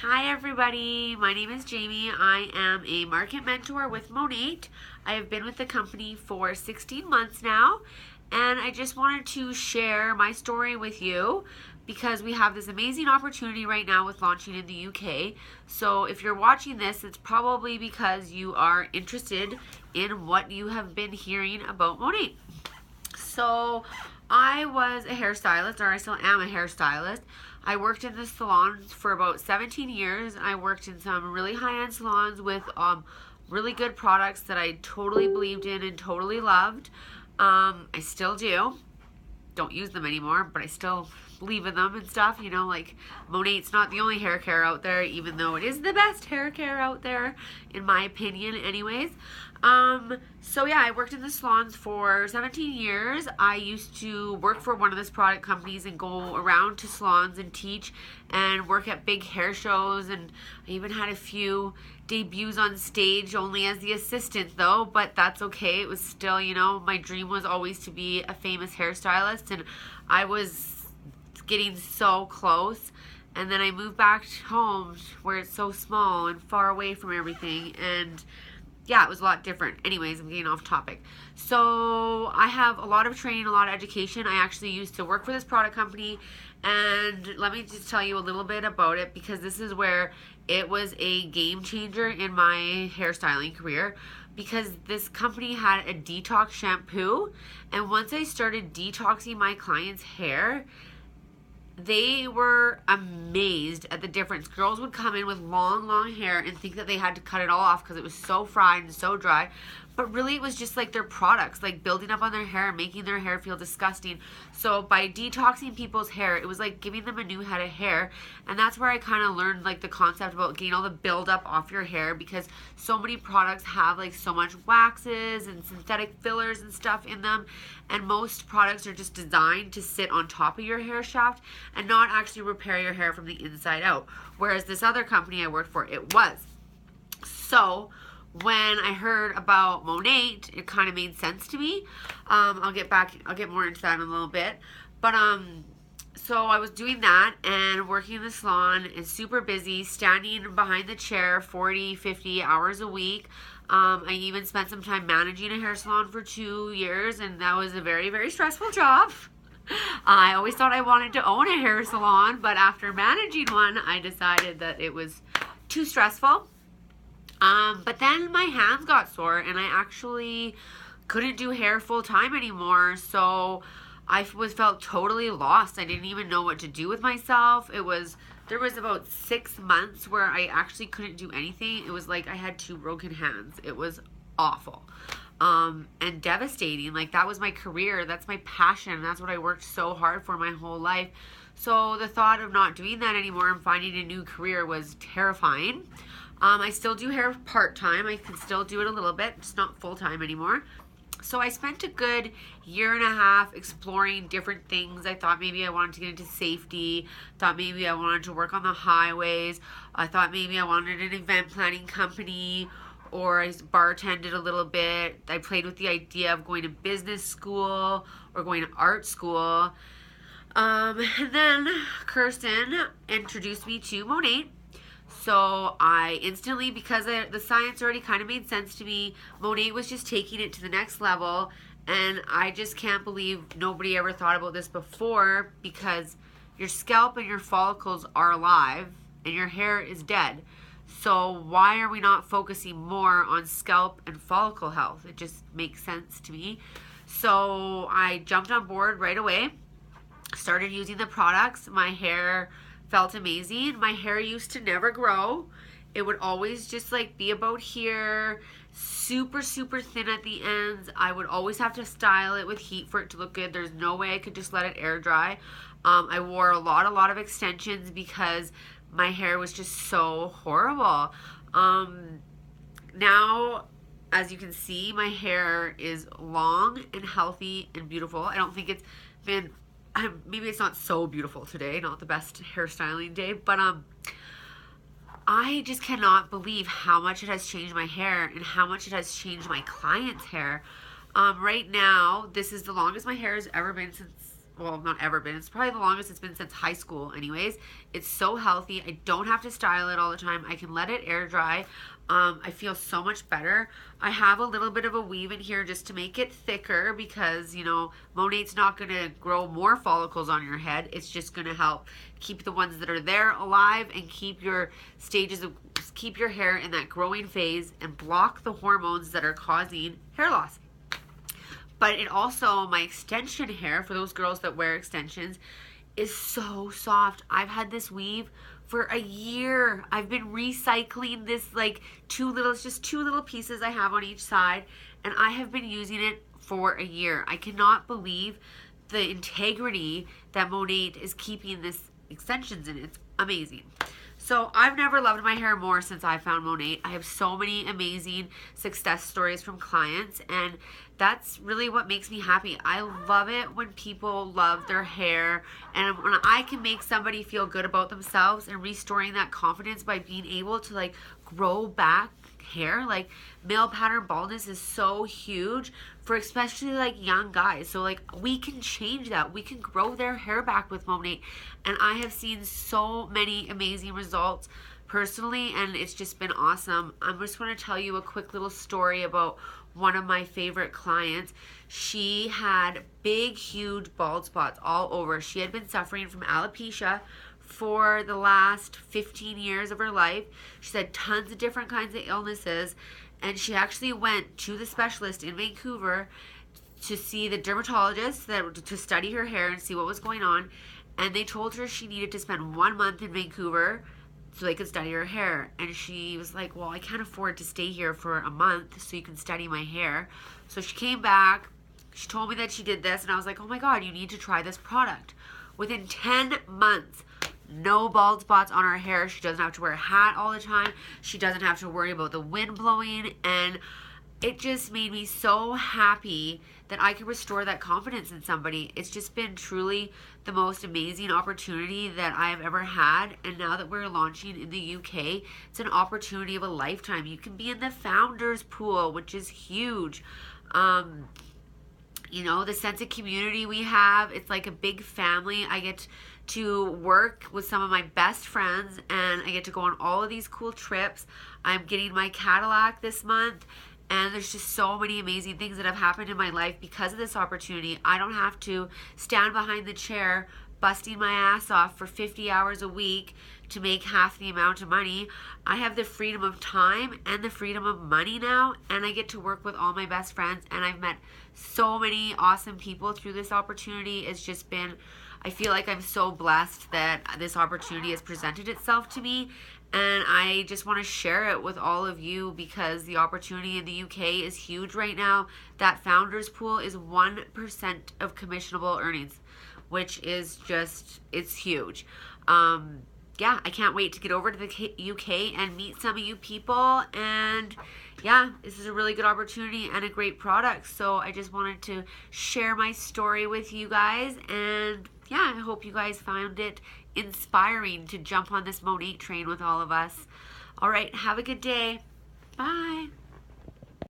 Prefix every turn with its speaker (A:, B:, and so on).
A: Hi everybody, my name is Jamie. I am a market mentor with Monat. I have been with the company for 16 months now, and I just wanted to share my story with you because we have this amazing opportunity right now with launching in the UK. So if you're watching this, it's probably because you are interested in what you have been hearing about Monat. So I was a hairstylist, or I still am a hairstylist. I worked in the salons for about 17 years. I worked in some really high-end salons with really good products that I totally believed in and totally loved. I still do. Don't use them anymore, but I still believe in them and stuff. You know, like Monat's not the only hair care out there, even though it is the best hair care out there, in my opinion, anyways. So yeah, I worked in the salons for 17 years. I used to work for one of those product companies and go around to salons and teach and work at big hair shows, and I even had a few debuts on stage only as the assistant though, but that's okay. It was still, you know, my dream was always to be a famous hairstylist, and I was getting so close. And then I moved back home where it's so small and far away from everything, and yeah, it was a lot different. Anyways, I'm getting off topic. So I have a lot of training, a lot of education. I actually used to work for this product company, and let me just tell you a little bit about it, because this is where it was a game changer in my hairstyling career, because this company had a detox shampoo, and once I started detoxing my clients' hair, they were amazed at the difference. Girls would come in with long hair and think that they had to cut it all off because it was so fried and so dry. But really, it was just like their products, like building up on their hair and making their hair feel disgusting. So by detoxing people's hair, it was like giving them a new head of hair. And that's where I kind of learned like the concept about getting all the buildup off your hair, because so many products have like so much waxes and synthetic fillers and stuff in them. And most products are just designed to sit on top of your hair shaft and not actually repair your hair from the inside out. Whereas this other company I worked for, it was. So when I heard about Monat, it kind of made sense to me. I'll get more into that in a little bit. But so I was doing that and working in the salon and super busy, standing behind the chair 40, 50 hours a week. I even spent some time managing a hair salon for 2 years, and that was a very, very stressful job. I always thought I wanted to own a hair salon, but after managing one, I decided that it was too stressful. But then my hands got sore, and I actually couldn't do hair full time anymore. So I felt totally lost. I didn't even know what to do with myself. There was about 6 months where I actually couldn't do anything. It was like I had 2 broken hands. It was awful. And devastating. Like, that was my career. That's my passion. That's what I worked so hard for my whole life. So the thought of not doing that anymore and finding a new career was terrifying. I still do hair part-time. I can still do it a little bit, just not full-time anymore. So I spent a good 1.5 years exploring different things. I thought maybe I wanted to get into safety. Thought maybe I wanted to work on the highways. I thought maybe I wanted an event planning company, or I bartended a little bit. I played with the idea of going to business school or going to art school. And then Kirsten introduced me to Monat. So I instantly, because the science already kind of made sense to me, Monat was just taking it to the next level. And I just can't believe nobody ever thought about this before, because your scalp and your follicles are alive and your hair is dead. So why are we not focusing more on scalp and follicle health? It just makes sense to me. So I jumped on board right away, started using the products. My hair felt amazing. My hair used to never grow. It would always just like be about here, super thin at the ends. I would always have to style it with heat for it to look good. There's no way I could just let it air dry. I wore a lot of extensions because my hair was just so horrible. Now, as you can see, my hair is long and healthy and beautiful. I don't think it's been, maybe it's not so beautiful today, not the best hairstyling day, but I just cannot believe how much it has changed my hair and how much it has changed my clients' hair. Right now, this is the longest my hair has ever been since well, not ever been. It's probably the longest it's been since high school anyways. It's so healthy. I don't have to style it all the time. I can let it air dry. I feel so much better. I have a little bit of a weave in here just to make it thicker because, you know, Monat's not going to grow more follicles on your head. It's just going to help keep the ones that are there alive and keep your keep your hair in that growing phase and block the hormones that are causing hair loss. But it also, my extension hair, for those girls that wear extensions, is so soft. I've had this weave for a year. I've been recycling this, like it's just two little pieces I have on each side, and I have been using it for a year. I cannot believe the integrity that Monat is keeping this extensions in. It's amazing. So I've never loved my hair more since I found Monat. I have so many amazing success stories from clients, and that's really what makes me happy. I love it when people love their hair, and when I can make somebody feel good about themselves and restoring that confidence by being able to like grow back hair. Like male pattern baldness is so huge for especially like young guys. So like we can change that. We can grow their hair back with Monat, and I have seen so many amazing results personally, and it's just been awesome. I'm just going to tell you a quick little story about one of my favorite clients. She had big, huge bald spots all over. She had been suffering from alopecia for the last 15 years of her life. She's had tons of different kinds of illnesses, and she actually went to the specialist in Vancouver to see the dermatologist to study her hair and see what was going on, and they told her she needed to spend 1 month in Vancouver so they could study her hair. And she was like, well, I can't afford to stay here for a month so you can study my hair. So she came back, she told me that she did this, and I was like, oh my God, you need to try this product. Within 10 months, no bald spots on her hair. She doesn't have to wear a hat all the time. She doesn't have to worry about the wind blowing, and it just made me so happy that I could restore that confidence in somebody. It's just been truly the most amazing opportunity that I have ever had. And now that we're launching in the UK, it's an opportunity of a lifetime. You can be in the founders pool, which is huge. You know, the sense of community we have, it's like a big family. I get to work with some of my best friends, and I get to go on all of these cool trips. I'm getting my Cadillac this month, and there's just so many amazing things that have happened in my life because of this opportunity. I don't have to stand behind the chair busting my ass off for 50 hours a week to make half the amount of money. I have the freedom of time and the freedom of money now, and I get to work with all my best friends, and I've met so many awesome people through this opportunity. It's just been, I feel like I'm so blessed that this opportunity has presented itself to me, and I just want to share it with all of you because the opportunity in the UK is huge right now. That founders pool is 1% of commissionable earnings, which is just, it's huge. Yeah, I can't wait to get over to the UK and meet some of you people. And yeah, this is a really good opportunity and a great product. So I just wanted to share my story with you guys. And yeah, I hope you guys found it inspiring to jump on this Monat train with all of us. All right, have a good day. Bye.